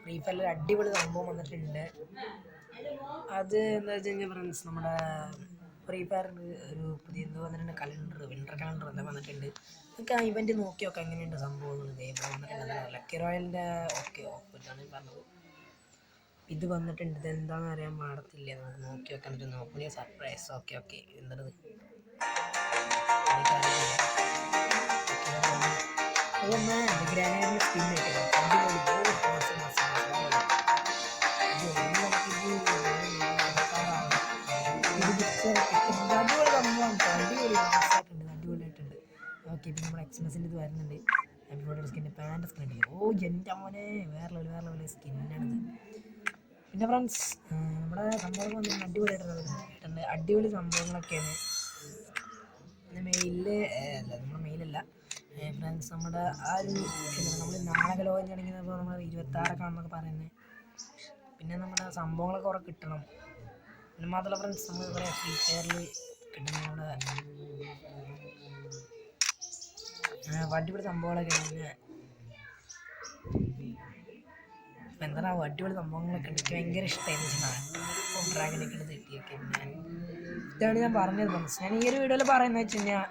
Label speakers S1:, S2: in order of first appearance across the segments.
S1: Free ഫയറിൽ അടിപൊളി സംഭവം വന്നിട്ടുണ്ട്. അത് എന്താ വെച്ച് കഴിഞ്ഞാൽ ഫ്രണ്ട്സ്, നമ്മുടെ ഫ്രീ ഫയറിൽ ഒരു പുതിയ എന്തോ വന്നിട്ടുണ്ട്, കലണ്ടർ, വിൻ്റർ കലണ്ടർ എന്താ വന്നിട്ടുണ്ട്. നമുക്ക് ആ ഇവൻറ്റ് നോക്കി നോക്കാം എങ്ങനെയുണ്ട് സംഭവങ്ങൾ. ഇവിടെ വന്നിട്ടുണ്ട് ലക്കി റോയലിൻ്റെ ഓക്കെ ഓഫിട്ടാണ് പറഞ്ഞത്. ഇത് വന്നിട്ടുണ്ട്, ഇതെന്താണെന്ന് അറിയാൻ പാടത്തില്ല. നമുക്ക് നോക്കി നോക്കാൻ പറ്റും. നോക്കിയ സർപ്രൈസ്. ഓക്കെ ഓക്കെ എന്തത് അതൊന്ന് ഗ്രാനൈഡിൻ്റെ സ്കിൻ അടിപൊളി സംഭവമാണ്. അടിപൊളിയായിട്ടുണ്ട്. ഓക്കെ, പിന്നെ നമ്മുടെ എക്സ്പ്രസിൻ്റെ ഇത് വരുന്നുണ്ട്. എംബ്രോയിഡറി സ്കിൻ്റെ പാൻറ് സ്കിൻ ഉണ്ട്. ഓ എൻ്റെ മോനെ, വേറെ ലെവൽ സ്കിന്നാണിത്. പിന്നെ ഫ്രണ്ട്സ്, നമ്മുടെ സംഭവങ്ങൾ വന്നിട്ട് അടിപൊളിയായിട്ടുണ്ട്. അടിപൊളി സംഭവങ്ങളൊക്കെയാണ്. പിന്നെ മെയിലില് അല്ല, നമ്മുടെ മെയിലല്ല ഫ്രണ്ട്സ്, നമ്മുടെ ആ ഒരു നമ്മൾ നാളെ ലോകം തുടങ്ങിയപ്പോൾ നമ്മൾ 26 എന്നൊക്കെ പറയുന്നത്. പിന്നെ നമ്മുടെ സംഭവങ്ങളൊക്കെ കുറെ കിട്ടണം. പിന്നെ മാത്രമല്ല ഫ്രണ്ട്സ്, നമ്മൾ കുറേ ഫ്രീ ഫയറിൽ കിട്ടുന്ന നമ്മുടെ അടിപൊളി സംഭവങ്ങളൊക്കെ പിന്നെ എന്താണ് അടിപൊളി സംഭവങ്ങളൊക്കെ ഉണ്ട്. എനിക്ക് ഭയങ്കര ഇഷ്ടമായിരുന്നു ഡ്രാഗനൊക്കെ എടുത്ത് കിട്ടിയൊക്കെ. പിന്നെ ഇതാണ് ഞാൻ പറഞ്ഞത് ഫ്രണ്ട്സ്. ഞാൻ ഈ ഒരു വീഡിയോയിൽ പറയുന്നത് വെച്ച് കഴിഞ്ഞാൽ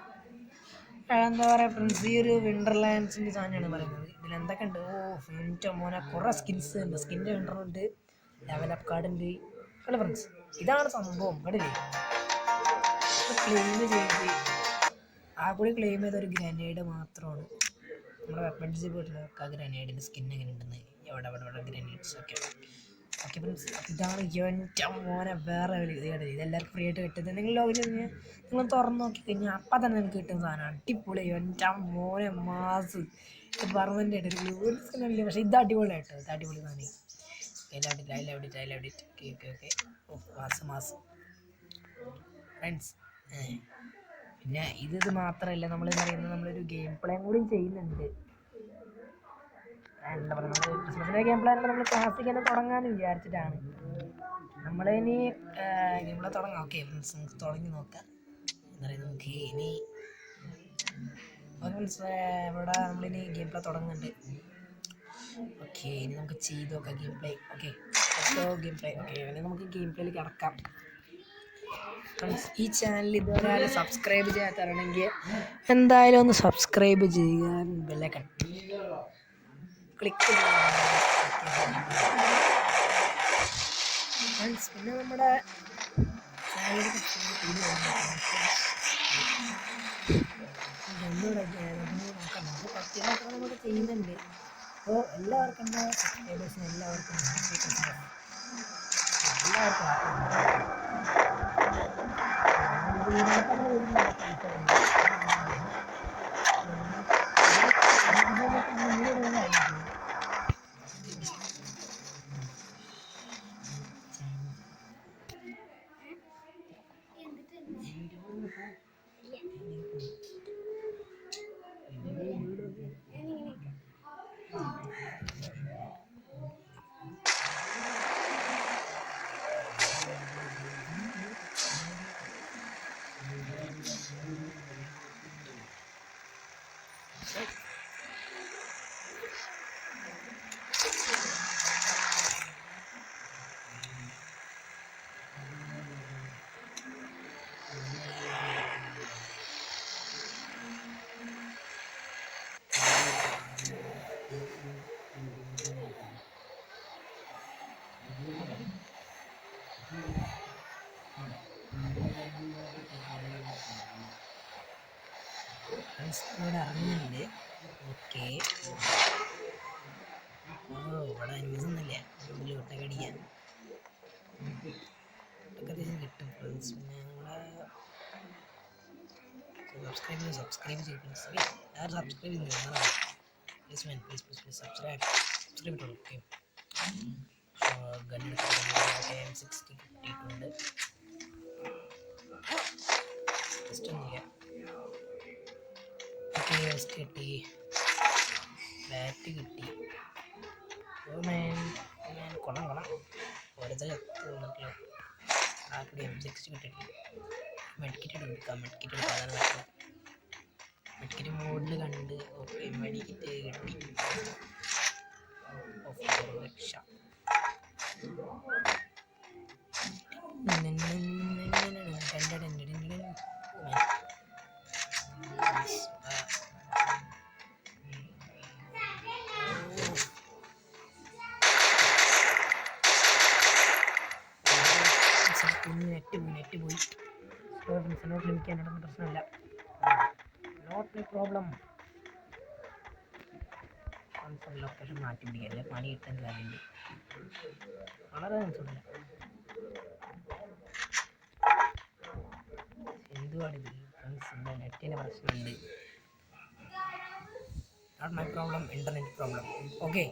S1: എന്താ പറയുക ഫ്രണ്ട്സ്, ഈ ഒരു വിൻ്റർലാൻഡ്സിൻ്റെ സാധനമാണ് പറയുന്നത്. ഇതിലെന്തൊക്കെ ഉണ്ട്? ഓ എൻ്റെ മോനെ, കുറേ സ്കിൻസ് ഉണ്ട്. സ്കിൻ്റെ വിൻ്ററുണ്ട്, ലെവലപ്പ് കാർഡ് ഉണ്ട്. അല്ല ഫ്രണ്ട്സ്, ഇതാണ് സംഭവം. കണ്ടില്ലേ, ക്ലെയിം ചെയ്ത് ആ കൂടി ക്ലെയിം ചെയ്ത ഒരു ഗ്രനേഡ് മാത്രമാണ്. നമ്മുടെ വെപ്പൺസിൽ പോയിട്ട് നോക്കുക ഗ്രനേഡിൻ്റെ സ്കിൻ എങ്ങനെ ഉണ്ടെന്ന്. എവിടെ ഗ്രനേഡ്സ്. ഓക്കെ ഓക്കെ ഫ്രണ്ട്സ്, ഇതാണ് എൻ്റെ മോനെ വേറെ ഇതെല്ലാവർക്കും ഫ്രീ ആയിട്ട് കിട്ടുന്നത്. നിങ്ങൾ ലോഗിൻ കഴിഞ്ഞാൽ നിങ്ങൾ തുറന്ന് നോക്കി കഴിഞ്ഞാൽ അപ്പം തന്നെ നിങ്ങൾക്ക് കിട്ടുന്ന സാധനമാണ്. അടിപൊളി എൻ്റെ മോനെ മാസ്. പെർമനൻ്റ് ആയിട്ട് ഒരു ഗ്ലൂ സ്കിന്നില്ല, പക്ഷേ ഇത് അടിപൊളിയായിട്ടോ. ഇത് അടിപൊളി സാധനം. I loved it. ഓക്കെ ഓ മാസ് ഫ്രണ്ട്സ്. പിന്നെ ഇത് മാത്രമല്ല, നമ്മൾ പറയുന്നത് നമ്മളൊരു ഗെയിം പ്ലേയും കൂടി ചെയ്യുന്നുണ്ട്. എന്താ പറയുക, നമ്മൾ ക്രിസ്മസിൻ്റെ ഗെയിം പ്ലേ നമ്മൾ ക്ലാസ്സിൽ തന്നെ തുടങ്ങാമെന്ന് വിചാരിച്ചിട്ടാണ്. നമ്മളിനി ഗെയിം പ്ലേ തുടങ്ങാം. ഓക്കെ ഫ്രണ്ട്സ്, നമുക്ക് തുടങ്ങി നോക്കാം. എന്താ പറയുക, നമുക്ക് ഇനി ഫ്രണ്ട്സ് ഇവിടെ നമ്മളിനി ഗെയിം പ്ലേ തുടങ്ങുന്നുണ്ട്. ഓക്കെ, ഇനി നമുക്ക് ചെയ്ത് നോക്കാം game play. Okay game play. Okay, ഇനി നമുക്ക് ഗെയിം പ്ലേയിലേക്ക് കടക്കാം. ഫ്രണ്ട്സ്, ഈ ചാനൽ ഇതുവരെ സബ്സ്ക്രൈബ് ചെയ്യാത്തവരാണെങ്കിൽ എന്തായാലും ഒന്ന് സബ്സ്ക്രൈബ് ചെയ്യുക, ബെല്ലൈക്കൺ ക്ലിക്ക് ചെയ്യുക. ഫ്രണ്ട്സ്, പിന്നെ നമ്മുടെ ചാനലിൽ നമുക്ക് പറ്റിയൊക്കെ നമുക്ക് ചെയ്യുന്നുണ്ട്. അപ്പോൾ എല്ലാവർക്കും എൻ്റെ സബ്സ്ക്രൈബേഴ്സിന് എല്ലാവർക്കും ഇവിടെ ഇറങ്ങുന്നുണ്ട്. ഓക്കെ, ഓ ഇവിടെ അന്വേഷണമൊന്നുമില്ല. ഇതിൽ ഒട്ടൊക്കെ അടിക്കാൻ അത്യാവശ്യം കിട്ടും ഫ്രണ്ട്സ്. പിന്നെ നമ്മളെ സബ്സ്ക്രൈബ് ചെയ്യും ഫ്രണ്ട്സ്. എല്ലാവരും സബ്സ്ക്രൈബ് ചെയ്യുന്നു. പ്ലീസ് സബ്സ്ക്രൈബ് ഇട്ടോളൂ. ഓക്കെ, M60 കിട്ടിയിട്ടുണ്ട്. ജസ്റ്റ് ഒന്ന് ചെയ്യാം. കിട്ടി, ബാറ്റ് കിട്ടി. കൊള്ളാം ഓരോരുത്തർ എത്തുന്നല്ലോ. ആർക്കും M60 കിട്ടിയിട്ടുണ്ട്. മെഡിക്കറ്റ് എടുക്കാം. മെഡിക്കറ്റ് മോഡിൽ കണ്ട്. ഓക്കെ, മെഡിക്കറ്റ് കിട്ടി. രക്ഷ. നെറ്റ് പോയി. നോട്ട് ലിമിക്കാനുള്ള പ്രശ്നമില്ല. Not problem. ലൊക്കേഷൻ മാറ്റി പിടിക്കല്ലേ, പണി കിട്ടാൻ കാര്യമുണ്ട്. വളരെ മനസ്സിലില്ല എന്തുവാണിത് ഫ്രണ്ട്സ്. എന്താ നെറ്റിൻ്റെ പ്രശ്നമുണ്ട്. Not my problem, internet problem. Okay.